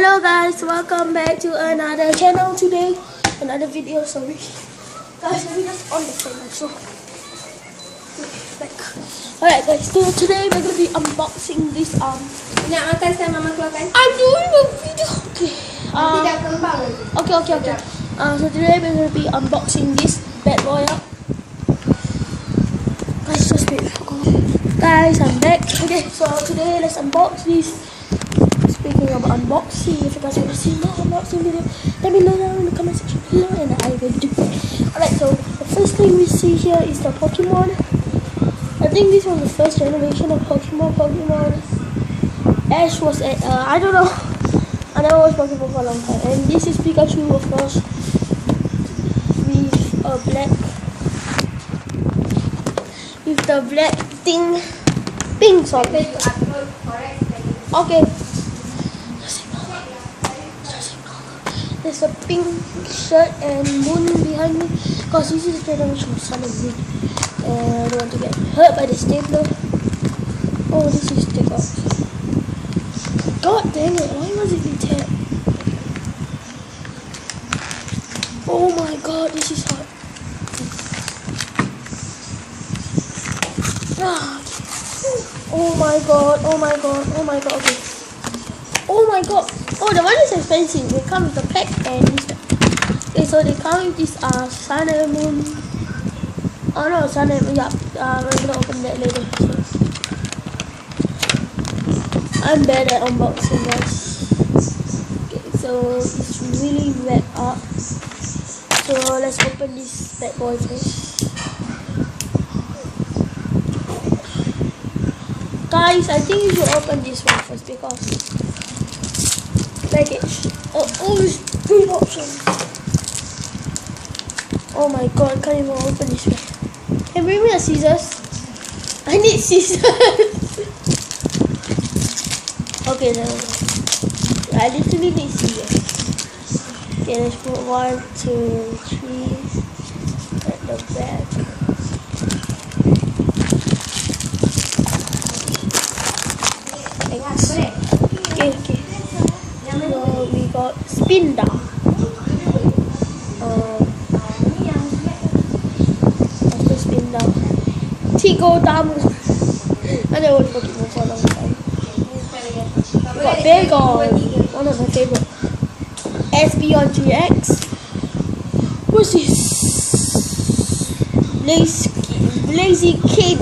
Hello guys, welcome back to another channel today. Another video, sorry. Guys, let me just on the camera so back. Alright guys, so today we're gonna be unboxing this Nak makan saya mama keluarkan. I'm doing a video. Okay. Tidak kembang. Okay. So today we're gonna be unboxing this bad boy up. Guys, just wait. Guys, I'm back. Okay, so today let's unbox this. Speaking of unboxing, if you guys want to see more unboxing video, let me know down in the comment section below and I will do it. Alright, so the first thing we see here is the Pokemon. I think this was the first generation of Pokemon. Ash was at, I don't know. I never watched Pokemon for a long time. And this is Pikachu, of course, with a black, with the black thing, pink song. Okay. There's a pink shirt and moon behind me because this is the generation of Sun and Moon. And I don't want to get hurt by the stapler. Oh, this is take off. God dang it, why was it tapped? Oh my god, this is hot. Oh my god, okay. Oh my god. Oh, the one is expensive. They come with the pack and this pack. Okay, so they come with this Sun and Moon. Oh no, Sun and Moon. Yeah, we're gonna open that later. I'm bad at unboxing, guys. Okay, so it's really wrapped up. So let's open this bad boy first. Guys, I think you should open this one first because package. Oh, it's 3 options. Oh my god, I can't even open this one. Can you bring me the scissors? I need scissors. Okay, then I literally need scissors. Okay, let's put 1, 2, 3 at the back. Okay. So we got Spinda. After Spinda, Tigodamus. I never watched Pokemon for a long time. We got Bagon, one of my favorite. Espeon GX. What's this? Blaziken.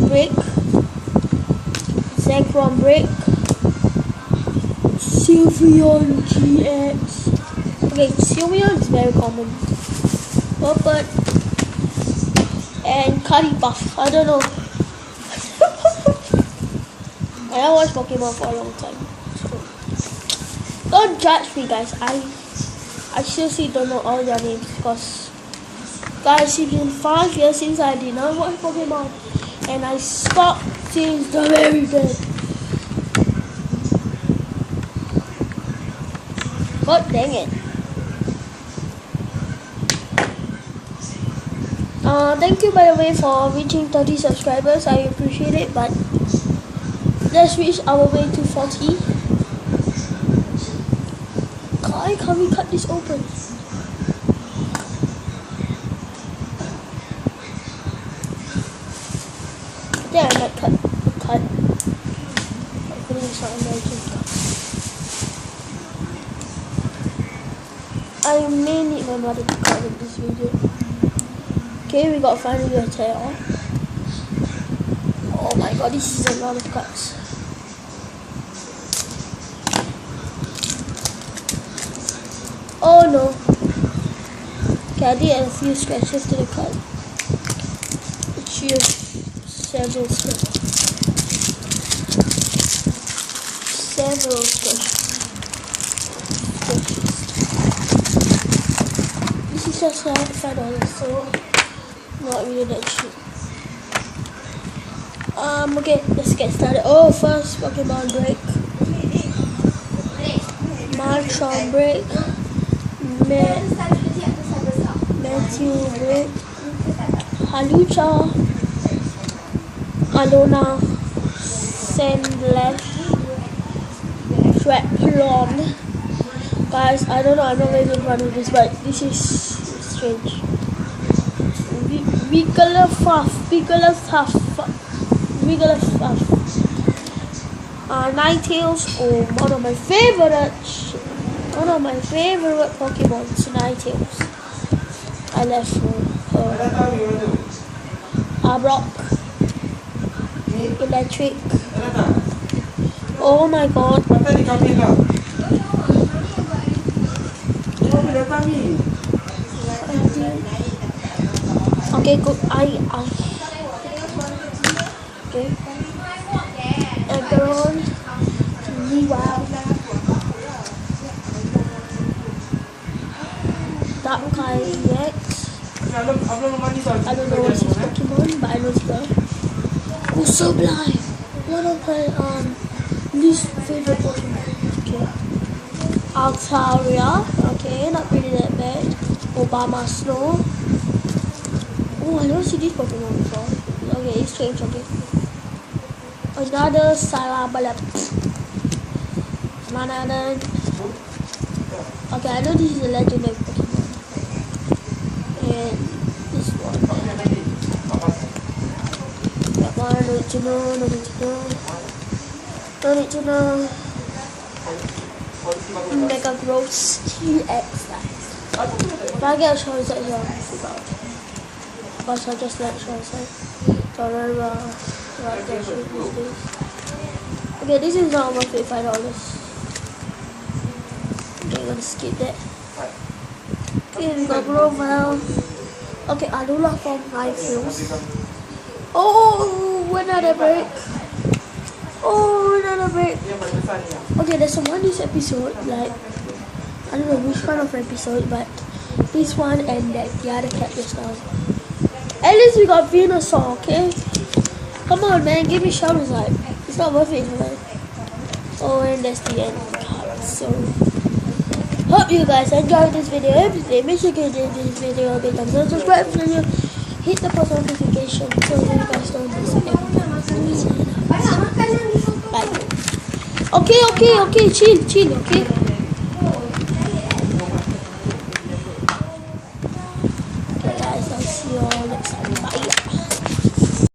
Brick. Zekrom Brick. Sylveon GX. Okay, Sylveon is very common. But and Caribuff. I don't know. I haven't watched Pokemon for a long time. So don't judge me, guys. I seriously don't know all their names because, guys, it's been 5 years since I did not watch Pokemon, and I stopped since the very beginning. God dang it. Thank you by the way for reaching 30 subscribers. I appreciate it, but let's reach our way to 40. Why can't we cut this open? Yeah, I might cut. Hopefully it's not American. I may need my mother to cut in this video. Okay, we got finally a tail. Oh my god, this is a lot of cuts. Oh no. Okay, I did a few scratches to the cut. It's just several scratches. This is just $5, so not really that cheap. Okay, let's get started. Oh, first Pokemon break. Marchon break. Matthew break. Halucha. Alona. Sandlash. sweat blonde. Guys, I don't know, I'm not making fun of this, but this is strange. Wigglytuff. Ninetales, oh, one of my favorite Pokemon, Ninetales. I left her. Brock, Electric. Oh my god. Okay, good. Okay. Aggron. Wow. That guy EX. I don't know what's his Pokemon, but I know it's good. Oh, Sublime. One of my least favorite Pokemon. Okay. Altaria. Okay, not really that bad. Obama Snow. Oh, I don't see this Pokemon before. Okay, it's changed. Okay. Another Salabalat. Another. Okay, I know this is a legendary Pokemon. And this one. That one, no need to know. Mega Gross TX. If I get a Charizard here, I'll forgot. But I just like Charizard. Don't remember what this is. Okay, this is not worth $55. Okay, I'm gonna skip that. Okay, we got Grovyle. Okay, Alola from Highfields. Oh, another break. Okay, there's some on this episode, like, I don't know which kind of episode, but this one and the other cat just now. At least we got Venusaur, okay? Come on, man, give me Charizard. It's not worth it, man. Oh, and that's the end. So, hope you guys enjoyed this video. Please make sure you give this video a big thumbs up, subscribe if you're new, hit the post notification so you guys don't miss anything. Bye. Okay, chill, okay?